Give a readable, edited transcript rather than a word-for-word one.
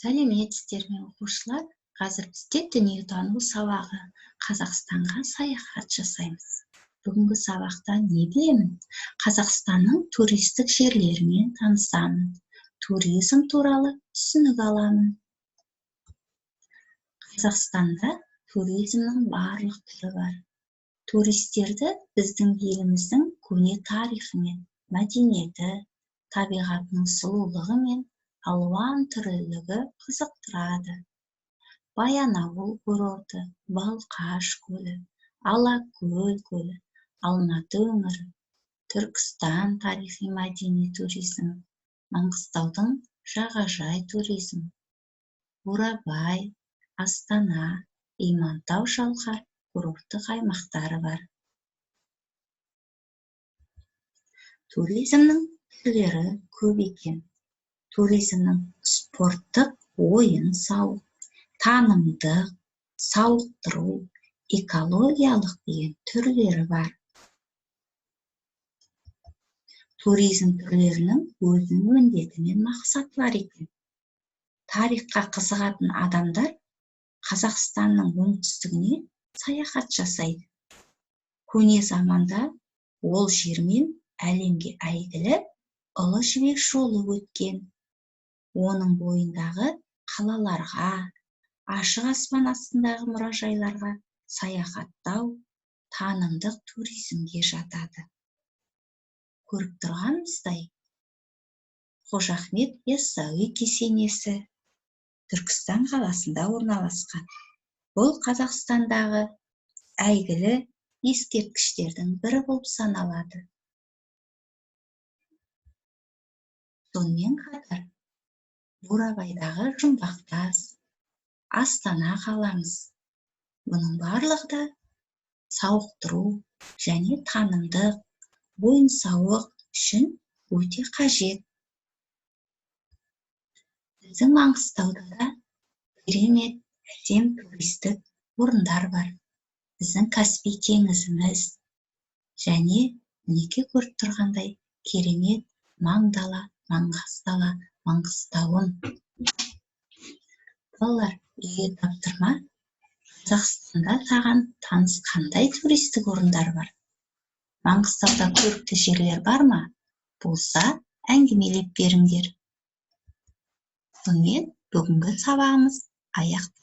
Сәлеметсіздер ме оқушылар? Қазір бізде дүниетану сабағы. Қазақстанға саяхат жасаймыз. Бүгінгі сабақта не білемін? Қазақстанның туристік жерлерімен танысамын. Туризм туралы түсінік аламын. Қазақстанда туризмнің барлық түрі бар. Туристерді біздің еліміздің көне тарихымен, мәдениеті, табиғатының сұлулығы мен алуан түрлілігі қызықтырады. Баянауыл курорты, Балқаш көлі, Алакөл көлі, Алматы өңірі, Түркістан тарихи-мәдени туризм, Маңғыстаудың жағажай туризм, Бурабай, Астана, Имантау-Шалқар курорттық аймақтары бар. Туризмнің түрлері көп екен. Туризмнің спорттық, ойын-сауық, танымдық, сауықтыру, экологиялық деген түрлері бар. Туризм түрлерінің өзінің міндеті мен мақсаты бар екен. Тарихқа қызығатын адамдар Қазақстанның оңтүстігіне саяхат жасайды. Көне заманда ол жермен әлемге әйгілі Ұлы Жібек жолы өткен. Оның бойындағы қалаларға, ашық аспан астындағы мұражайларға саяхаттау танымдық туризмге жатады. Көріп тұрғанымыздай, Қожа Ахмет Яссауи кесенесі Түркістан қаласында орналасқан. Бұл Қазақстандағы әйгілі ескерткіштердің бірі болып саналады. Сонымен қатар, Бурабайдағы Жұмбақ тас, Астана қаламыз. Бұның барлығы да сауықтыру және танымдық, ойын-сауық үшін өте қажет. Біздің Маңғыстауда да керемет әсем туристік орындар бар. Біздің Каспий теңізіміз және мінекей көріп тұрғандай керемет Маңдала, Маңғыстауын. Балалар, үйге таптырма, Қазақстанда саған таныс қандай туристік орындар бар? Маңғыстауда көрікті жерлер бар ма? Болса, әңгімелеп беріңдер. Сонымен бүгінгі сабағымыз аяқталды.